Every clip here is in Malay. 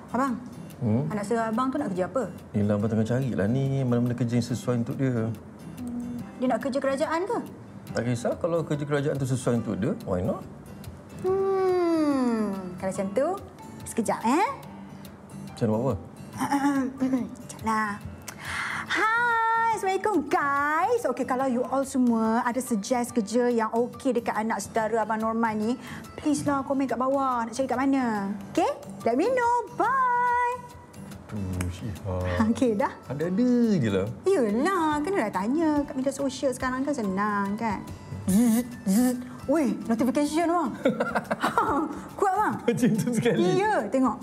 Abang, anak saudara abang tu nak kerja apa? Yelah, abang tengah carilah ni mana-mana kerja yang sesuai untuk dia. Dia nak kerja kerajaan ke? Tak kisah kalau kerja kerajaan tu sesuai untuk dia, why not? Kalau macam tu, sekejap Macam buat apa? Sekejaplah. Hai, Assalamualaikum guys. Okey, kalau you all semua ada suggest kerja yang okey dekat anak saudara Abang Norman ni, please lah komen kat bawah. Nak cari kat mana? Okey? Let me know. Bye. Syihah. Okey, dah. Ada-ada je lah. Yelah, kenalah tanya. Kat media sosial sekarang kan senang kan? Zzz. Weh, notification bang. Kuat bang. Macam tu sekali. Ya, tengok.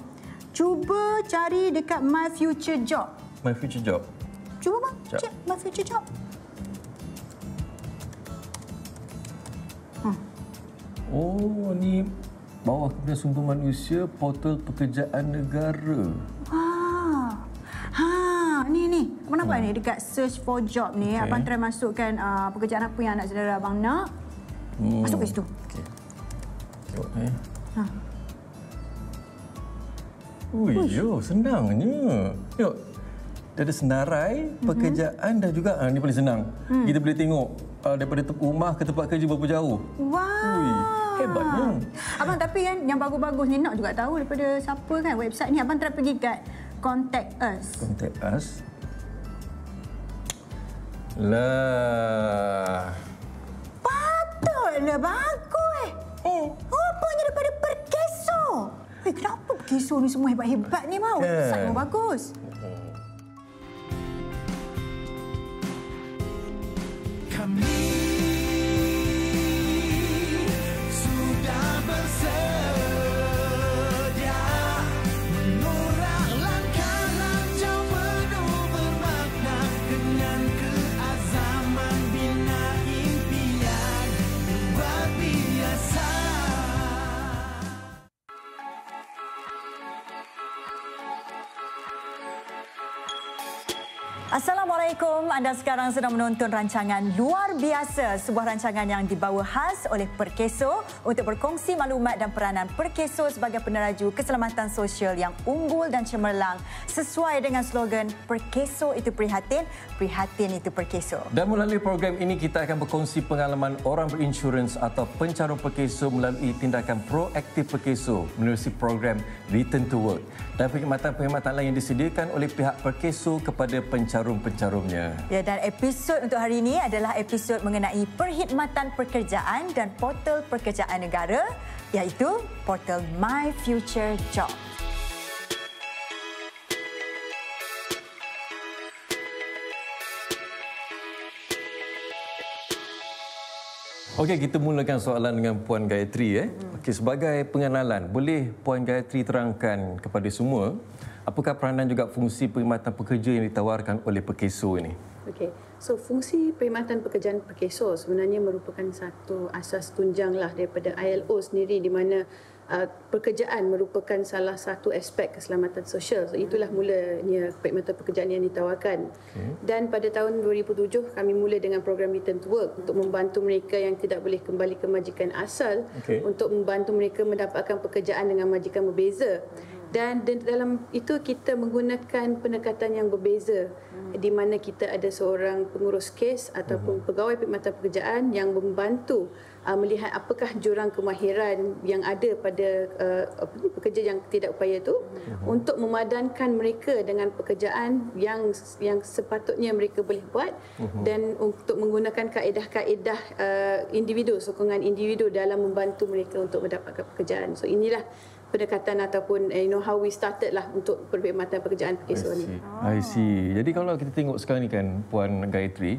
Cuba cari dekat My Future Job. My Future Job. Cuba bang, cek My Future Job. Oh, ni bawah Kementerian Sumber Manusia, portal pekerjaan negara. Wah. Ni. Abang nampak ni dekat search for job ni. Abang try masukkan pekerjaan apa yang anak saudara abang nak. Masuk ke situ. Okey. Tengok ni. Ui, yo, senangnya. Tengok. Dia ada senarai, pekerjaan dan juga ni paling senang. Kita boleh tengok daripada rumah ke tempat kerja berapa jauh. Wah. Ui, hebatnya. Abang, tapi kan yang bagus-bagus ni nak juga tahu daripada siapa kan website ni. Abang try pergi kat Contact Us. Contact Us. Lah. Patutlah bagus. Rupanya daripada Perkeso. Kenapa Perkeso ni semua hebat-hebat ni, Mau? Website pun bagus. Kami sudah bersedia mengurak langkah lanjau penuh bermakna dengan keazaman bina impian luar biasa. Assalamualaikum. Anda sekarang sedang menonton rancangan Luar Biasa, sebuah rancangan yang dibawa khas oleh Perkeso untuk berkongsi maklumat dan peranan Perkeso sebagai peneraju keselamatan sosial yang unggul dan cemerlang sesuai dengan slogan Perkeso itu prihatin, prihatin itu Perkeso. Dan melalui program ini kita akan berkongsi pengalaman orang berinsurans atau pencarum Perkeso melalui tindakan proaktif Perkeso menerusi program Return to Work dan perkhidmatan-perkhidmatan lain yang disediakan oleh pihak Perkeso kepada pencarum-pencarumnya. Ya, dan episod untuk hari ini adalah episod mengenai perkhidmatan pekerjaan dan portal pekerjaan negara, iaitu portal My Future Job. Okey, kita mulakan soalan dengan Puan Gayatri. Okey, sebagai pengenalan, boleh Puan Gayatri terangkan kepada semua apakah peranan juga fungsi perkhidmatan pekerja yang ditawarkan oleh Perkeso ini? Okey, so fungsi perkhidmatan pekerjaan Perkeso sebenarnya merupakan satu asas tunjanglah daripada ILO sendiri di mana pekerjaan merupakan salah satu aspek keselamatan sosial. So, itulah mulanya perkhidmatan pekerjaan yang ditawarkan. Dan pada tahun 2007 kami mula dengan program Return to Work untuk membantu mereka yang tidak boleh kembali ke majikan asal untuk membantu mereka mendapatkan pekerjaan dengan majikan berbeza. Dan dalam itu kita menggunakan pendekatan yang berbeza di mana kita ada seorang pengurus kes ataupun pegawai perkhidmatan pekerjaan yang membantu melihat apakah jurang kemahiran yang ada pada pekerja yang tidak upaya itu untuk memadankan mereka dengan pekerjaan yang sepatutnya mereka boleh buat dan untuk menggunakan kaedah-kaedah individu, sokongan individu dalam membantu mereka untuk mendapatkan pekerjaan. So inilah pendekatan ataupun how we started lah untuk perkhidmatan pekerjaan Perkeso ni. I see. Jadi kalau kita tengok sekarang ni kan Puan Gayatri,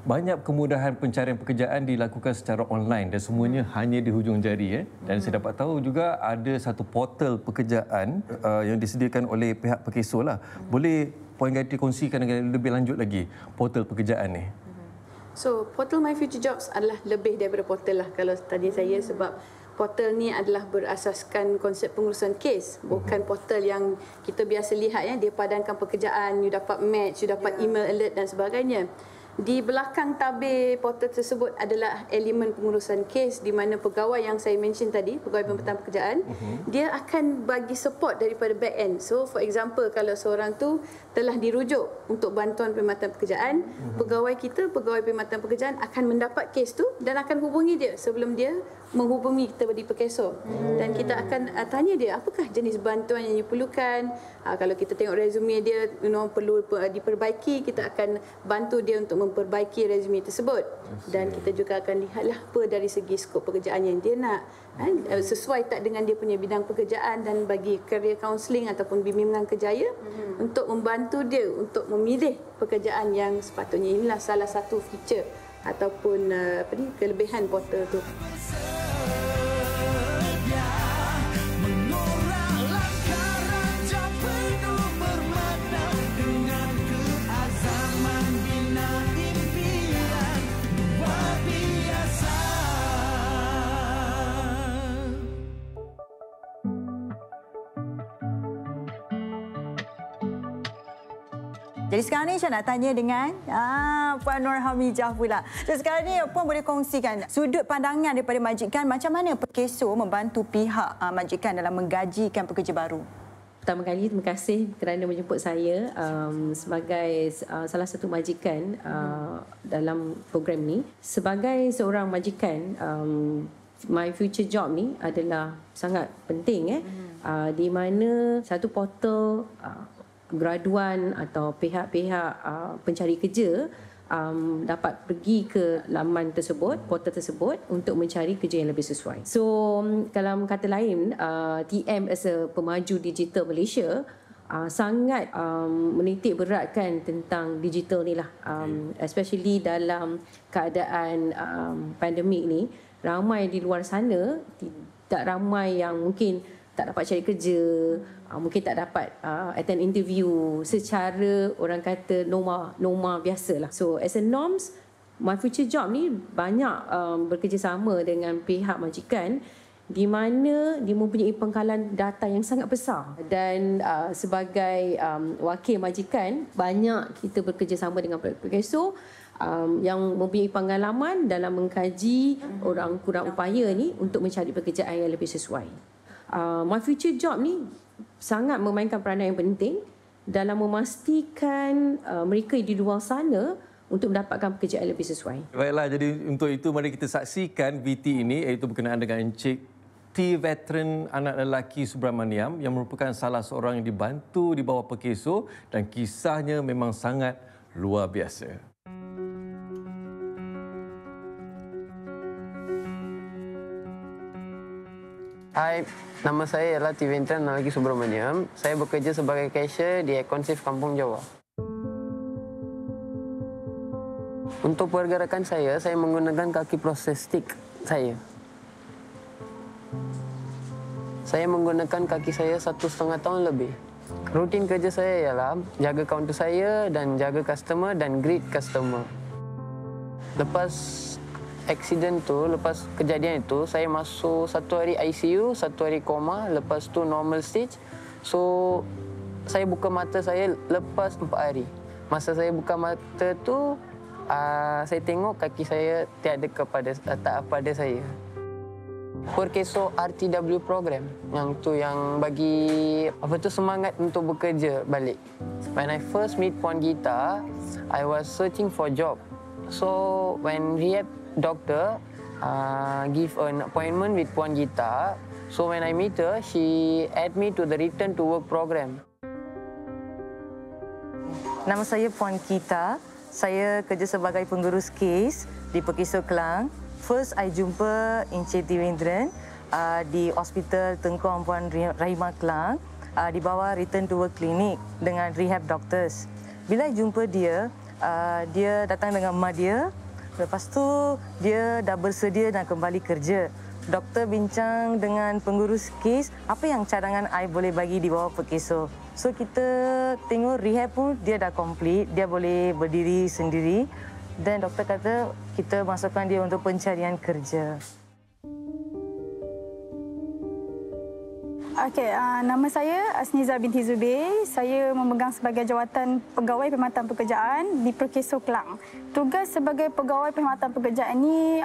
banyak kemudahan pencarian pekerjaan dilakukan secara online dan semuanya hanya di hujung jari. Dan saya dapat tahu juga ada satu portal pekerjaan yang disediakan oleh pihak Perkeso lah. Boleh Puan Gayatri kongsikan dengan lebih lanjut lagi portal pekerjaan ni? So, portal My Future Jobs adalah lebih daripada portal lah kalau tadi saya, sebab portal ni adalah berasaskan konsep pengurusan kes, bukan portal yang kita biasa lihat dia padankan pekerjaan, you dapat match, you dapat email alert dan sebagainya. Di belakang tabir portal tersebut adalah elemen pengurusan kes di mana pegawai yang saya mention tadi, pegawai pemerintahan pekerjaan, dia akan bagi support daripada back end. So for example, kalau seorang tu telah dirujuk untuk bantuan perkhidmatan pekerjaan, pegawai kita, pegawai perkhidmatan pekerjaan akan mendapat kes tu dan akan hubungi dia sebelum dia menghubungi kita di Perkeso. Dan kita akan tanya dia, apakah jenis bantuan yang diperlukan. Kalau kita tengok resume dia perlu diperbaiki, kita akan bantu dia untuk memperbaiki resume tersebut. Dan kita juga akan lihatlah apa dari segi skop pekerjaan yang dia nak, sesuai tak dengan dia punya bidang pekerjaan, dan bagi career counselling ataupun bimbingan kerjaya untuk membantu dia untuk memilih pekerjaan yang sepatutnya. Inilah salah satu feature ataupun kelebihan portal tu. Jadi sekarang ni saya nak tanya dengan Puan Nur Hamijah pula. Jadi sekarang ni Puan boleh kongsikan sudut pandangan daripada majikan, macam mana Perkeso membantu pihak majikan dalam menggajikan pekerja baru? Pertama kali, terima kasih kerana menjemput saya sebagai salah satu majikan dalam program ni. Sebagai seorang majikan, my future job ni adalah sangat penting di mana satu portal graduan atau pihak-pihak pencari kerja dapat pergi ke laman tersebut, portal tersebut untuk mencari kerja yang lebih sesuai. So, dalam kata lain, TM as a pemaju digital Malaysia sangat menitik beratkan tentang digital ni lah. Especially dalam keadaan pandemik ni, ramai di luar sana, tidak ramai yang mungkin tak dapat cari kerja, mungkin tak dapat attend interview secara orang kata norma biasa lah. So as a norms, my future job ni banyak bekerjasama dengan pihak majikan di mana dia mempunyai pengkalan data yang sangat besar. Dan sebagai wakil majikan, banyak kita bekerjasama dengan Perkeso yang mempunyai pengalaman dalam mengkaji orang kurang upaya ni untuk mencari pekerjaan yang lebih sesuai. My future job ni sangat memainkan peranan yang penting dalam memastikan mereka di luar sana untuk mendapatkan pekerjaan yang lebih sesuai. Baiklah, jadi untuk itu mari kita saksikan VT ini, iaitu berkenaan dengan Encik T. Veteran anak lelaki Subramaniam yang merupakan salah seorang yang dibantu di bawah Perkeso, dan kisahnya memang sangat luar biasa. Hai, nama saya ialah T. Veteran anak lelaki Subramaniam. Saya bekerja sebagai cashier di Econsave Kampung Jawa. Untuk pergerakan saya menggunakan kaki proses stick saya. Saya menggunakan kaki saya 1,5 tahun lebih. Rutin kerja saya ialah jaga kaunter saya dan jaga customer dan greet customer. Lepas accident tu, lepas kejadian itu, saya masuk 1 hari ICU, 1 hari koma, lepas tu normal stage. So, saya buka mata saya lepas 4 hari. Masa saya buka mata tu, saya tengok kaki saya tak pada saya. Perkeso RTW program, yang tu yang bagi semangat untuk bekerja balik. When I first meet Puan Gita, I was searching for job. So, when rehab doctor give an appointment with Puan Gita. So when I meet her, she add me to the return to work program. Nama saya Puan Gita. Saya kerja sebagai pengurus kes di Perkeso Kelang. First, I jumpa Encik T. Veteran di Hospital Tengku Puan Rahimah Kelang di bawah return to work klinik dengan rehab doctors. Bila I jumpa dia, dia datang dengan mak dia. Lepas tu, dia dah bersedia nak kembali kerja. Doktor bincang dengan pengurus kes, apa yang cadangan I boleh bagi di bawah Perkeso. So, kita tengok rehab pun dia dah complete, dia boleh berdiri sendiri. Dan doktor kata, kita masukkan dia untuk pencarian kerja. Okey, nama saya Asniza binti Zubir. Saya memegang sebagai jawatan Pegawai Perkhidmatan Pekerjaan di Perkeso Kelang. Tugas sebagai Pegawai Perkhidmatan Pekerjaan ini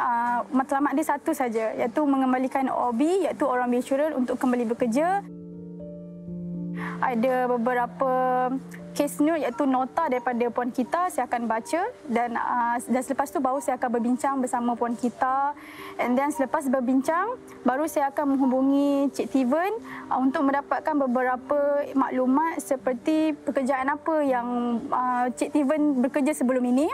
matlamat dia satu saja, iaitu mengembalikan OB, iaitu orang bersyukur untuk kembali bekerja. Ada beberapa case note, iaitu nota daripada Puan Kita, saya akan baca dan selepas tu baru saya akan berbincang bersama Puan Kita. And then selepas berbincang, baru saya akan menghubungi Cik Tiven untuk mendapatkan beberapa maklumat seperti pekerjaan apa yang Cik Tiven bekerja sebelum ini,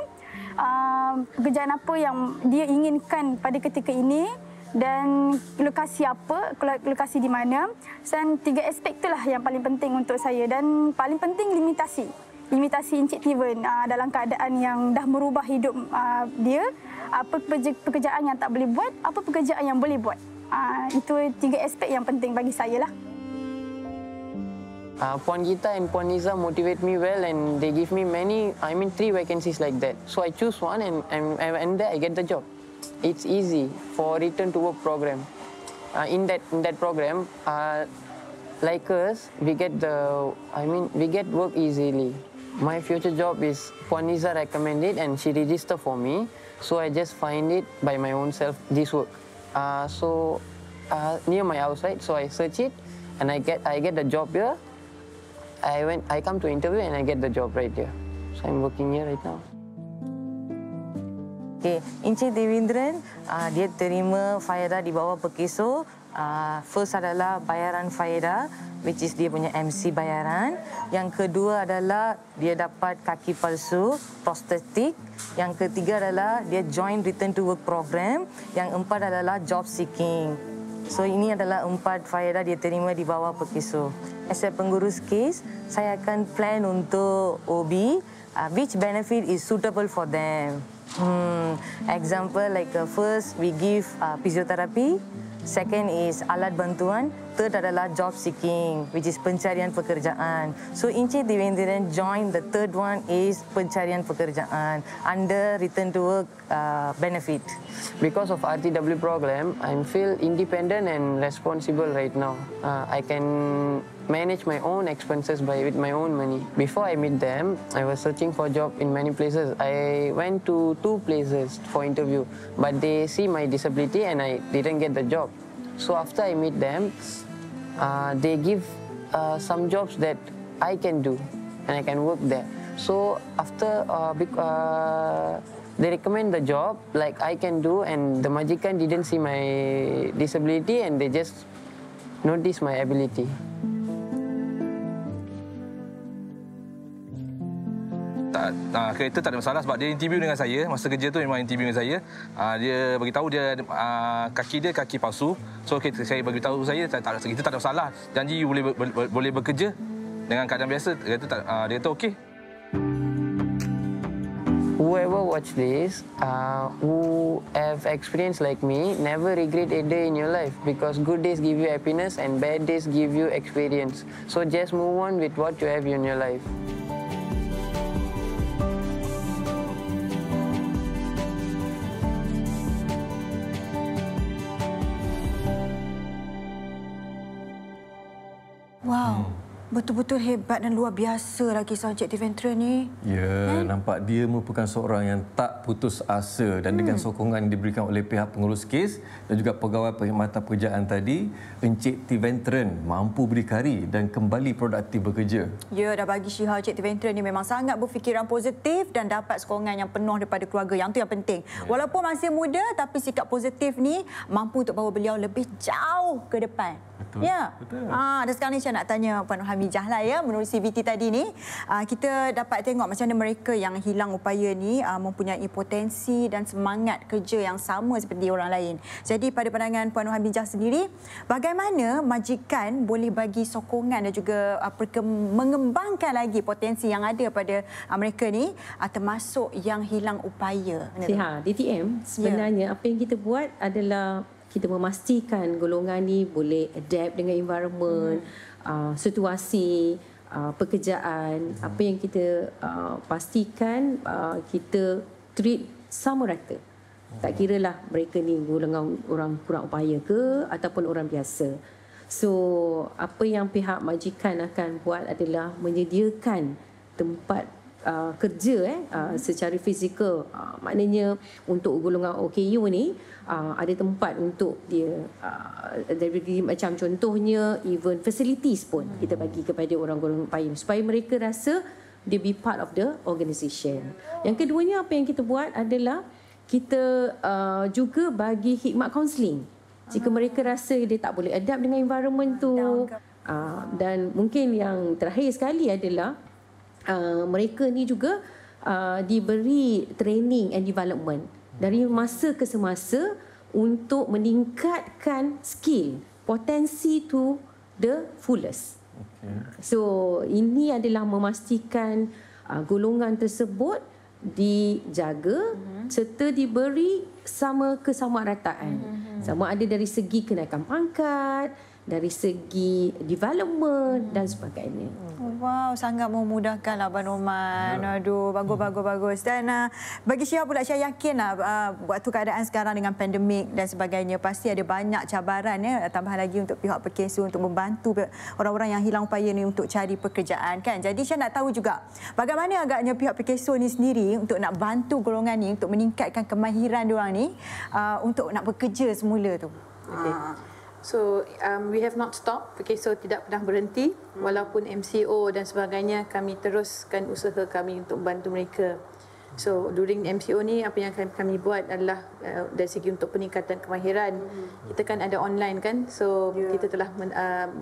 pekerjaan apa yang dia inginkan pada ketika ini, dan lokasi apa, lokasi di mana. Dan 3 aspek itulah yang paling penting untuk saya, dan paling penting limitasi Encik Tiven dalam keadaan yang dah merubah hidup dia, apa pekerjaan yang tak boleh buat, apa pekerjaan yang boleh buat. Itu 3 aspek yang penting bagi saya lah. Puan Gita and Puan Niza motivate me well, and they give me 3 vacancies like that. So I choose one, and there I get the job. It's easy for return to work program. In that program, like us, we get work easily. My future job is Puan Niza recommended, and she registered for me. So I just find it by my own self, this work. Near my house, right? So I search it, and I get the job here. I come to interview, and I get the job right here. So I'm working here right now. Okay, Encik Devendran, dia terima faedah di bawah Perkeso. First adalah bayaran faedah, which is dia punya MC bayaran. Yang kedua adalah dia dapat kaki palsu, prostetik. Yang ketiga adalah dia join return to work program. Yang empat adalah job seeking. So ini adalah 4 faedah dia terima di bawah Perkeso. As a pengurus kes, saya akan plan untuk OB, which benefit is suitable for them. Example like first we give physiotherapy, second is alat bantuan, third adalah job seeking, which is pencarian pekerjaan. So Encik Devendran join the third one is pencarian pekerjaan under return to work benefit. Because of RTW program, I feel independent and responsible right now. I can manage my own expenses with my own money. Before I meet them, I was searching for a job in many places. I went to 2 places for interview, but they see my disability and I didn't get the job. So after I meet them, they give some jobs that I can do and I can work there. So after they recommend the job like I can do, and the majikan didn't see my disability and they just notice my ability. Kereta tak ada masalah sebab dia interview dengan saya. Masa kerja tu memang interview dengan saya. Dia beritahu dia kaki dia kaki palsu. So saya beritahu kita tak ada masalah. Janji you boleh bekerja dengan keadaan biasa. Dia kata okey. Whoever watch this, who have experience like me, never regret a day in your life, because good days give you happiness and bad days give you experience. So just move on with what you have in your life. Wow, betul-betul hebat dan luar biasa lah kisah Encik Devendran ni. Ya, nampak dia merupakan seorang yang tak putus asa, dan dengan sokongan yang diberikan oleh pihak pengurus kes dan juga pegawai perkhidmatan pekerjaan tadi, Encik Devendran mampu berdikari dan kembali produktif bekerja. Ya, dah bagi Syiha, Encik Devendran ni memang sangat berfikiran positif dan dapat sokongan yang penuh daripada keluarga. Yang tu yang penting. Walaupun masih muda, tapi sikap positif ni mampu untuk bawa beliau lebih jauh ke depan. Betul. Ya. Betul. Dan sekarang ni saya nak tanya Puan Hamijah lah ya, menurut CVT tadi ni, kita dapat tengok macam mana mereka yang hilang upaya ni mempunyai potensi dan semangat kerja yang sama seperti orang lain. Jadi pada pandangan Puan Hamijah sendiri, bagaimana majikan boleh bagi sokongan dan juga mengembangkan lagi potensi yang ada pada mereka ni, termasuk yang hilang upaya? Siha, DTM sebenarnya apa yang kita buat adalah kita memastikan golongan ni boleh adapt dengan environment, situasi, pekerjaan. Apa yang kita pastikan kita treat sama rata. Tak kiralah mereka ni golongan orang kurang upaya ke ataupun orang biasa. So, apa yang pihak majikan akan buat adalah menyediakan tempat kerja secara fizikal. Maknanya untuk golongan OKU ni ada tempat untuk dia dari macam contohnya even facilities pun kita bagi kepada orang golongan upaya supaya mereka rasa dia be part of the organisation. Yang keduanya apa yang kita buat adalah kita juga bagi khidmat kaunseling. Jika mereka rasa dia tak boleh adapt dengan environment tu. Dan mungkin yang terakhir sekali adalah mereka ni juga diberi training and development dari masa ke semasa untuk meningkatkan skill, potensi to the fullest. So ini adalah memastikan golongan tersebut dijaga serta diberi sama kesamarataan. Sama ada dari segi kenaikan pangkat, dari segi development dan sebagainya. Wow, sangat memudahkanlah Abang Norman. Aduh, bagus. Dan bagi Syah pula, Syah yakinlah waktu keadaan sekarang dengan pandemik dan sebagainya pasti ada banyak cabaran tambah lagi untuk pihak Perkeso untuk membantu orang-orang yang hilang upaya ni untuk cari pekerjaan kan. Jadi Syah nak tahu juga bagaimana agaknya pihak Perkeso ni sendiri untuk nak bantu golongan ni untuk meningkatkan kemahiran diorang ni untuk nak bekerja semula tu. Okay. So we have not stopped. Perkeso tidak pernah berhenti walaupun MCO dan sebagainya, kami teruskan usaha kami untuk membantu mereka. So during MCO ni apa yang kami buat adalah dari segi untuk peningkatan kemahiran. Kita kan ada online kan. So kita telah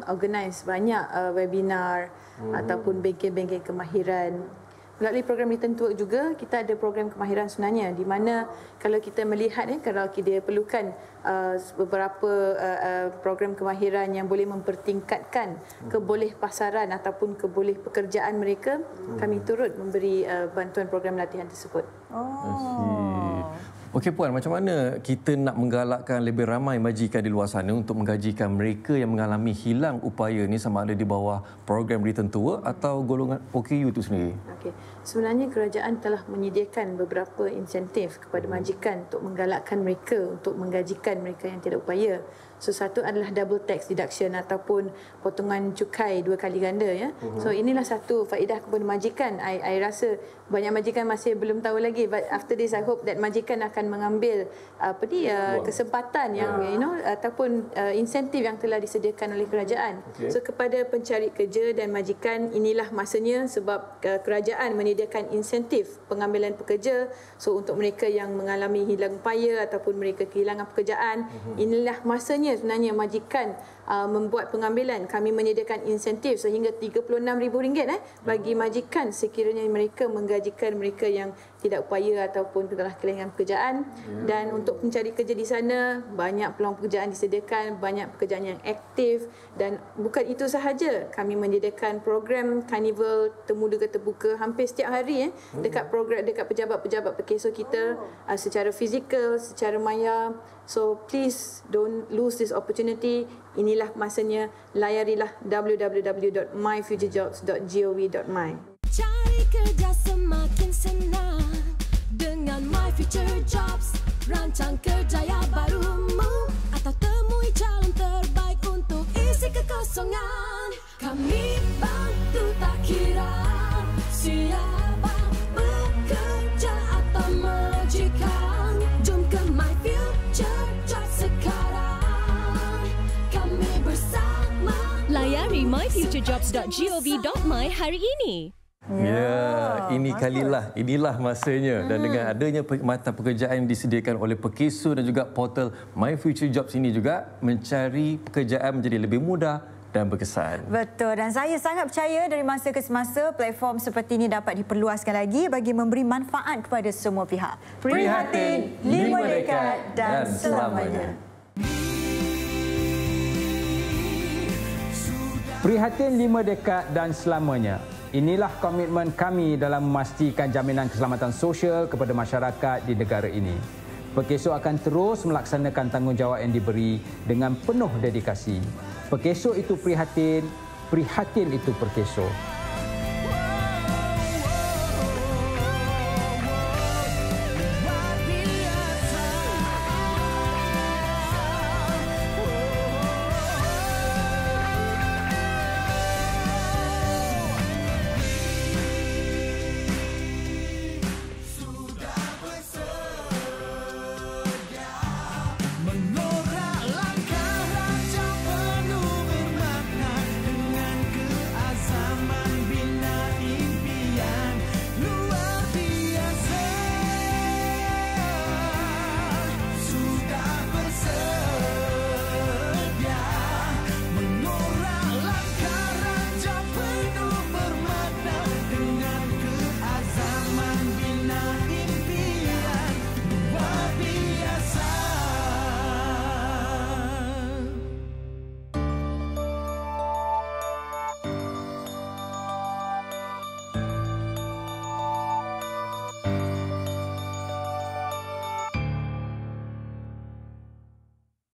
organize banyak webinar ataupun bengkel-bengkel kemahiran. Melalui program Return to Work juga, kita ada program kemahiran sebenarnya di mana kalau kita melihat kalau dia perlukan beberapa program kemahiran yang boleh mempertingkatkan kebolehpasaran ataupun keboleh pekerjaan mereka, kami turut memberi bantuan program latihan tersebut. Okey Puan, macam mana kita nak menggalakkan lebih ramai majikan di luar sana untuk menggajikan mereka yang mengalami hilang upaya ni sama ada di bawah program Return to Work atau golongan OKU itu sendiri? Okey. Sebenarnya kerajaan telah menyediakan beberapa insentif kepada majikan untuk menggalakkan mereka untuk menggajikan mereka yang tidak upaya. So satu adalah double tax deduction ataupun potongan cukai 2 kali ganda ya. So inilah satu faedah kepada majikan. I rasa banyak majikan masih belum tahu lagi, but after this I hope that majikan akan mengambil kesempatan yang ataupun insentif yang telah disediakan oleh kerajaan. So kepada pencari kerja dan majikan, inilah masanya sebab kerajaan menyediakan insentif pengambilan pekerja. So untuk mereka yang mengalami hilang upaya ataupun mereka kehilangan pekerjaan, inilah masanya sebenarnya majikan membuat pengambilan. Kami menyediakan insentif sehingga RM36,000 bagi majikan sekiranya mereka menggajikan mereka yang tidak upaya ataupun telah kehilangan pekerjaan. Dan untuk mencari kerja di sana, banyak peluang pekerjaan disediakan, banyak pekerjaan yang aktif. Dan bukan itu sahaja, kami menyediakan program Carnival Temu Duga Terbuka hampir setiap hari dekat pejabat-pejabat Perkeso kita secara fizikal, secara maya. So please don't lose this opportunity. Inilah masanya, layarilah www.myfuturejobs.gov.my. Cari kerja semakin senang dengan My Future Jobs. Rancang kerjaya barumu atau temui calon terbaik untuk isi kekosongan. Kami bantu tak kira siapa bekerja atau majikan. Jom ke My Future Jobs sekarang. Kami bersama. Layari myfuturejobs.gov.my hari ini. Inilah masanya. Dan dengan adanya perkhidmatan pekerjaan yang disediakan oleh Perkeso dan juga portal My Future Jobs ini juga, mencari pekerjaan menjadi lebih mudah dan berkesan. Betul, dan saya sangat percaya dari masa ke semasa platform seperti ini dapat diperluaskan lagi bagi memberi manfaat kepada semua pihak. Prihatin 5 dekad dan selamanya. Prihatin 5 dekad dan selamanya. Inilah komitmen kami dalam memastikan jaminan keselamatan sosial kepada masyarakat di negara ini. Perkeso akan terus melaksanakan tanggungjawab yang diberi dengan penuh dedikasi. Perkeso itu prihatin, prihatin itu Perkeso.